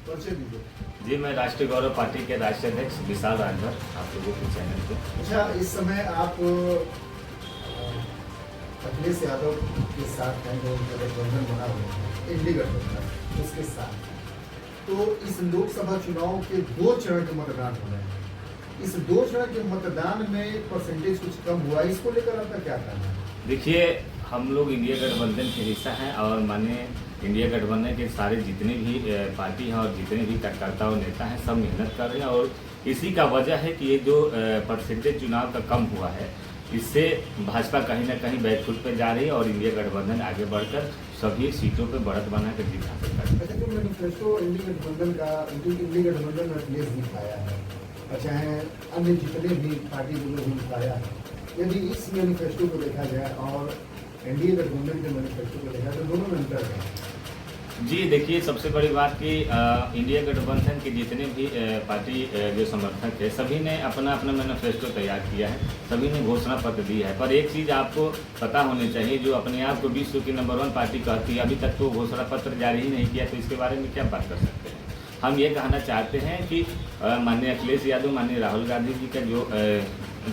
परिचय दीजिए। जी, मैं राष्ट्रीय गौरव पार्टी के राष्ट्रीय अध्यक्ष विशाल राजभर, आप लोगों के चैनल पे। अच्छा, इस समय आप अखिलेश यादव के साथ हैं, जो उनका गठबंधन बना हुआ है, इंडी गठबंधन, उसके साथ। तो इस लोकसभा चुनाव के 2 चरण के मतदान हो रहे हैं। इस 2 चरण के मतदान में परसेंटेज कुछ कम हुआ, इसको लेकर आपका क्या कहना है? देखिए, हम लोग इंडिया गठबंधन के हिस्सा हैं और माने इंडिया गठबंधन के सारे जितने भी पार्टी हैं और जितने भी कार्यकर्ता और नेता हैं, सब मेहनत कर रहे हैं और इसी का वजह है कि ये जो परसेंटेज चुनाव का कम हुआ है, इससे भाजपा कहीं ना कहीं बैकफुट पे जा रही है और इंडिया गठबंधन आगे बढ़कर सभी सीटों पे बढ़त बना कर जीत हासिल कर रही है। अच्छा, जो मैनिफेस्टो इंडी गठबंधन का, इंडी गठबंधन में अखिलेश जी पाया है, चाहे अन्य जितने भी पार्टी के लोग पाया है, यदि इस मैनिफेस्टो को देखा जाए और एनडीए गठबंधन के मैनिफेस्टो को देखा जाए, तो दोनों में अंतर है। जी देखिए, सबसे बड़ी बात कि इंडिया गठबंधन के जितने भी पार्टी जो समर्थक है, सभी ने अपना अपना मैनिफेस्टो तैयार किया है, सभी ने घोषणा पत्र दिया है। पर एक चीज़ आपको पता होनी चाहिए, जो अपने आप को विश्व की नंबर 1 पार्टी कहती है, अभी तक तो घोषणा पत्र जारी ही नहीं किया, तो इसके बारे में क्या बात कर सकते हैं। हम ये कहना चाहते हैं कि माननीय अखिलेश यादव, माननीय राहुल गांधी जी का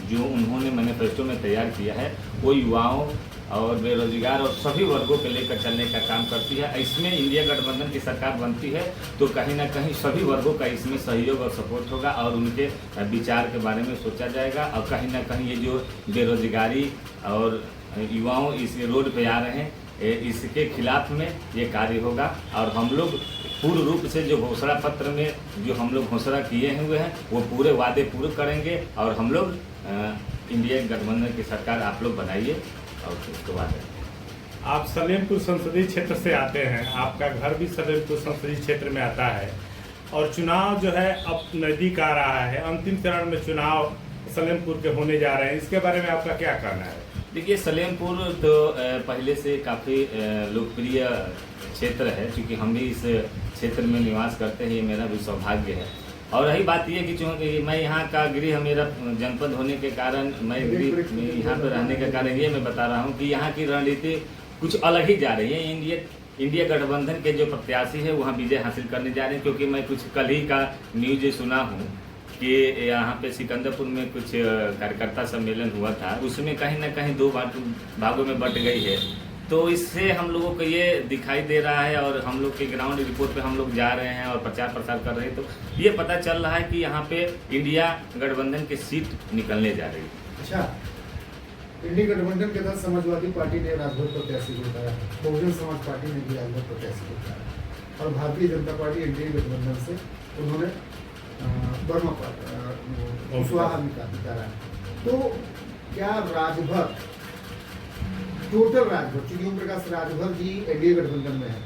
जो उन्होंने मैनिफेस्टो में तैयार किया है, वो युवाओं और बेरोजगार और सभी वर्गों के लेकर चलने का काम करती है। इसमें इंडिया गठबंधन की सरकार बनती है तो कहीं ना कहीं सभी वर्गों का इसमें सहयोग और सपोर्ट होगा और उनके विचार के बारे में सोचा जाएगा और कहीं ना कहीं ये जो बेरोजगारी और युवाओं इस रोड पे आ रहे हैं, इसके खिलाफ में ये कार्य होगा। और हम लोग पूर्ण रूप से जो घोषणा पत्र में जो हम लोग घोषणा किए हुए हैं, वो पूरे वादे पूरे करेंगे और हम लोग इंडिया गठबंधन की सरकार आप लोग बनाइए। और उसके बाद आप सलेमपुर संसदीय क्षेत्र से आते हैं, आपका घर भी सलेमपुर संसदीय क्षेत्र में आता है और चुनाव जो है अब नज़दीक आ रहा है, अंतिम चरण में चुनाव सलेमपुर के होने जा रहे हैं, इसके बारे में आपका क्या कहना है? देखिए, सलेमपुर तो पहले से काफ़ी लोकप्रिय क्षेत्र है, क्योंकि हम भी इस क्षेत्र में निवास करते हैं, ये मेरा भी सौभाग्य है। और रही बात यह कि चूँकि मैं यहाँ का गृह मेरा जनपद होने के कारण, मैं गृह यहाँ पर रहने के कारण ये मैं बता रहा हूँ कि यहाँ की रणनीति कुछ अलग ही जा रही है। इंडिया गठबंधन के जो प्रत्याशी है वहाँ विजय हासिल करने जा रहे हैं, क्योंकि मैं कुछ कल ही का न्यूज सुना हूँ कि यहाँ पे सिकंदरपुर में कुछ कार्यकर्ता सम्मेलन हुआ था, उसमें कहीं ना कहीं 2 भागों में बट गई है। तो इससे हम लोगों को ये दिखाई दे रहा है और हम लोग के ग्राउंड रिपोर्ट पे हम लोग जा रहे हैं और प्रचार प्रसार कर रहे हैं, तो ये पता चल रहा है कि यहाँ पे इंडिया गठबंधन की सीट निकलने जा रही है। अच्छा, इंडी गठबंधन के तहत समाजवादी पार्टी ने राजभर प्रत्याशी को उतारा, बहुजन समाज पार्टी ने भी राजभर प्रत्याशी को उतारा और भारतीय जनता पार्टी इंडी गठबंधन से उन्होंने वर्मा कुशवाहा उतारा। तो क्या राजभर, टोटल राजभर, चूंकि ओम प्रकाश राजभर जी एनडीए गठबंधन में है,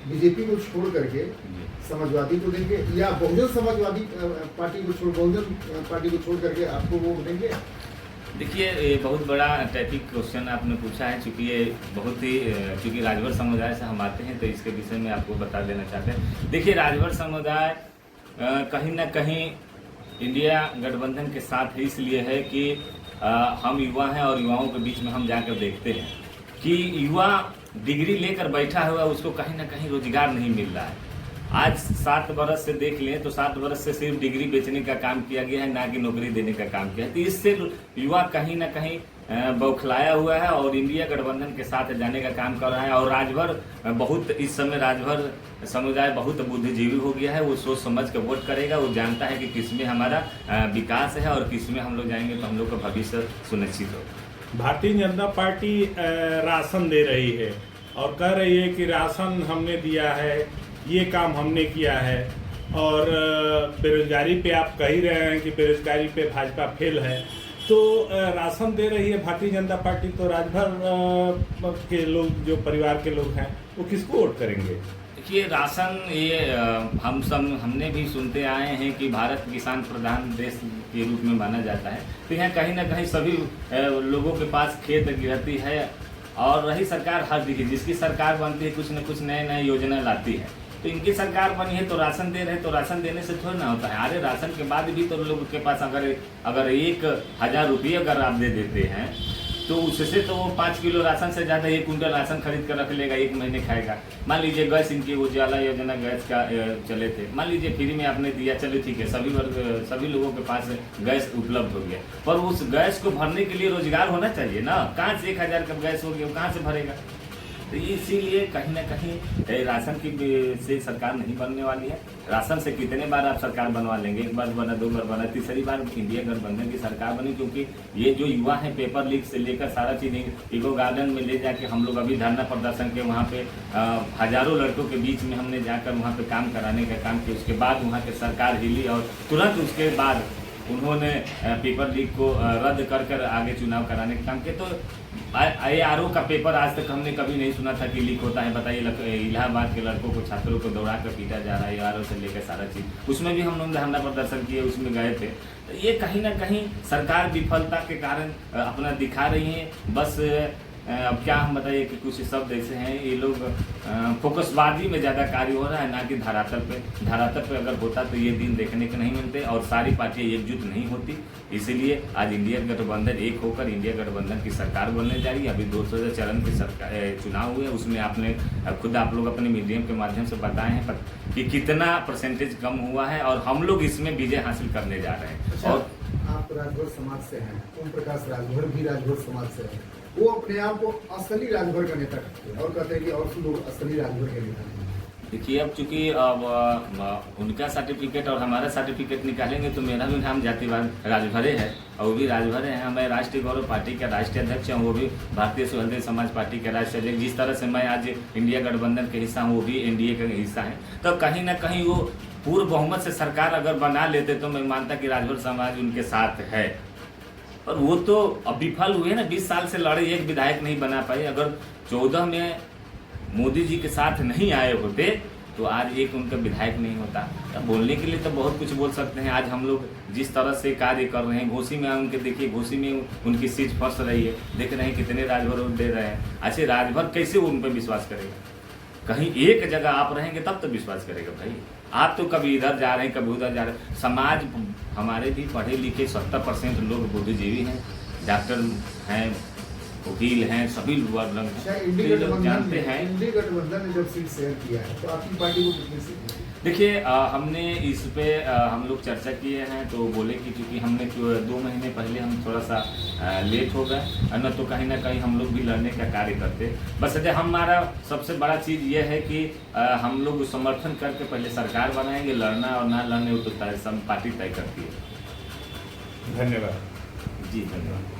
बीजेपी को छोड़ करके समाजवादी को देंगे या बहुजन समाजवादी पार्टी को बहुजन पार्टी को छोड़ करके आपको वो देंगे? देखिए, ये बहुत बड़ा टॉपिक क्वेश्चन आपने पूछा है, चूँकि ये बहुत ही, चूँकि राजभर समुदाय से हम आते हैं तो इसके विषय में आपको बता देना चाहते हैं। देखिए, राजभर समुदाय कहीं ना कहीं इंडिया गठबंधन के साथ इसलिए है कि हम युवा हैं और युवाओं के बीच में हम जाकर देखते हैं कि युवा डिग्री लेकर बैठा हुआ, उसको कहीं ना कहीं रोजगार नहीं मिल रहा है। आज 7 बरस से देख लें तो 7 बरस से सिर्फ डिग्री बेचने का काम किया गया है, ना कि नौकरी देने का काम किया है। तो इससे युवा कहीं ना कहीं बौखलाया हुआ है और इंडिया गठबंधन के साथ जाने का काम कर रहा है। और राजभर बहुत, इस समय राजभर समुदाय बहुत बुद्धिजीवी हो गया है, वो सोच समझ के वोट करेगा। वो जानता है कि किस में हमारा विकास है और किस में हम लोग जाएंगे तो हम लोग का भविष्य सुनिश्चित होगा। भारतीय जनता पार्टी राशन दे रही है और कह रही है कि राशन हमने दिया है, ये काम हमने किया है, और बेरोजगारी पे आप कह ही रहे हैं कि बेरोजगारी पे भाजपा फेल है। तो राशन दे रही है भारतीय जनता पार्टी, तो राजभर के लोग, जो परिवार के लोग हैं, वो किसको वोट करेंगे? देखिए, राशन ये हमने भी सुनते आए हैं कि भारत किसान प्रधान देश के रूप में माना जाता है। तो यहाँ कहीं ना कहीं सभी लोगों के पास खेत गिरती है और रही सरकार, हर देखिए जिसकी सरकार बनती है कुछ न कुछ नए नए योजना लाती है। तो इनकी सरकार बनी है तो राशन दे रहे हैं, तो राशन देने से थोड़ी ना होता है। अरे राशन के बाद भी तो लोगों के पास अगर 1000 रुपये अगर आप दे देते हैं तो उससे तो वो 5 किलो राशन से ज़्यादा 1 कुंटल राशन खरीद कर रख लेगा, 1 महीने खाएगा। मान लीजिए गैस, इनकी उजाला योजना गैस का चले थे, मान लीजिए फ्री में आपने दिया, चलो ठीक है, सभी लोगों के पास गैस उपलब्ध हो गया, पर उस गैस को भरने के लिए रोजगार होना चाहिए ना। कहाँ से 1000 का गैस हो गया, वो कहाँ से भरेगा? तो इसीलिए कहीं ना कहीं राशन की से सरकार नहीं बनने वाली है। राशन से कितने बार आप सरकार बनवा लेंगे, 1 बार बना, 2 बार बना, तीसरी बार इंडिया गठबंधन की सरकार बनी, क्योंकि ये जो युवा है पेपर लीक से लेकर सारा चीज इको गार्डन में ले जाके हम लोग अभी धरना प्रदर्शन के वहाँ पे हजारों लड़कों के बीच में हमने जाकर वहाँ पे काम कराने का काम किया। उसके बाद वहाँ की सरकार हिली और तुरंत उसके बाद उन्होंने पेपर लीक को रद्द कर आगे चुनाव कराने का काम किया। तो ARO का पेपर आज तक हमने कभी नहीं सुना था कि लीक होता है। बताइए, इलाहाबाद के लड़कों को, छात्रों को दौड़ा कर पीटा जा रहा है ARO से लेकर सारा चीज़, उसमें भी हम लोग धरना प्रदर्शन किए, उसमें गए थे। तो ये कहीं ना कहीं सरकार विफलता के कारण अपना दिखा रही है। बस अब क्या हम बताइए कि कुछ शब्द ऐसे हैं, ये लोग फोकसबाजी में ज़्यादा कार्य हो रहा है, ना कि धरातल पे अगर होता तो ये दिन देखने को नहीं मिलते और सारी पार्टियां एकजुट नहीं होती। इसीलिए आज इंडिया गठबंधन एक होकर इंडिया गठबंधन की सरकार बनने जा रही है। अभी 200 चरण की चुनाव हुए, उसमें आपने खुद आप लोग अपने मीडियम के माध्यम से बताए हैं कि कितना परसेंटेज कम हुआ है और हम लोग इसमें विजय हासिल करने जा रहे हैं। अच्छा, और आप राजभर समाज से हैं, ओम प्रकाश राजभर भी राजभर समाज से हैं। वो अपने आप को असली राजभर का नेता कहते हैं और कहते हैं कि और लोग असली राजभर के नेता नहीं। देखिए, अब चूंकि अब उनका सर्टिफिकेट और हमारा सर्टिफिकेट निकालेंगे तो मेरा भी नाम जातिवाद राजभरे है और वो भी राजभरे हैं। मैं राष्ट्रीय गौरव पार्टी का राष्ट्रीय अध्यक्ष हूँ, वो भी भारतीय स्वतंत्र समाज पार्टी के राष्ट्रीय अध्यक्ष। जिस तरह से मैं आज इंडिया गठबंधन के हिस्सा हूँ, वो भी एनडीए का हिस्सा है। तो कहीं ना कहीं वो पूर्ण बहुमत से सरकार अगर बना लेते तो मैं मानता कि राजभर समाज उनके साथ है। पर वो तो अब विफल हुए ना, 20 साल से लड़े, एक विधायक नहीं बना पाए। अगर 14 में मोदी जी के साथ नहीं आए होते तो आज एक उनका विधायक नहीं होता। तो बोलने के लिए तो बहुत कुछ बोल सकते हैं। आज हम लोग जिस तरह से कार्य कर रहे हैं, घोसी में उनके देखिए, घोसी में उनकी सीट फंस रही है, देख रहे हैं कितने राजभर दे रहे हैं। अच्छे राजभर कैसे उन पर विश्वास करेगा? कहीं एक जगह आप रहेंगे तब तो विश्वास करेगा भाई। आप तो कभी इधर जा रहे हैं, कभी उधर जा रहे हैं। समाज हमारे भी पढ़े लिखे 70% लोग बुद्धिजीवी हैं, डॉक्टर हैं, वकील हैं, सभी लोग जानते हैं। इंडिया गठबंधन ने जब सीट शेयर किया है तो आपकी पार्टी को कितनी सीट मिली? देखिए, हमने इस पे हम लोग चर्चा किए हैं तो बोले कि क्योंकि हमने 2 महीने पहले हम थोड़ा सा लेट हो गए, न तो कहीं ना कहीं हम लोग भी लड़ने का कार्य करते। बस हमारा सबसे बड़ा चीज़ ये है कि हम लोग समर्थन करके पहले सरकार बनाएंगे। लड़ना और ना लड़ने तो पार्टी तय करती है। धन्यवाद जी, धन्यवाद।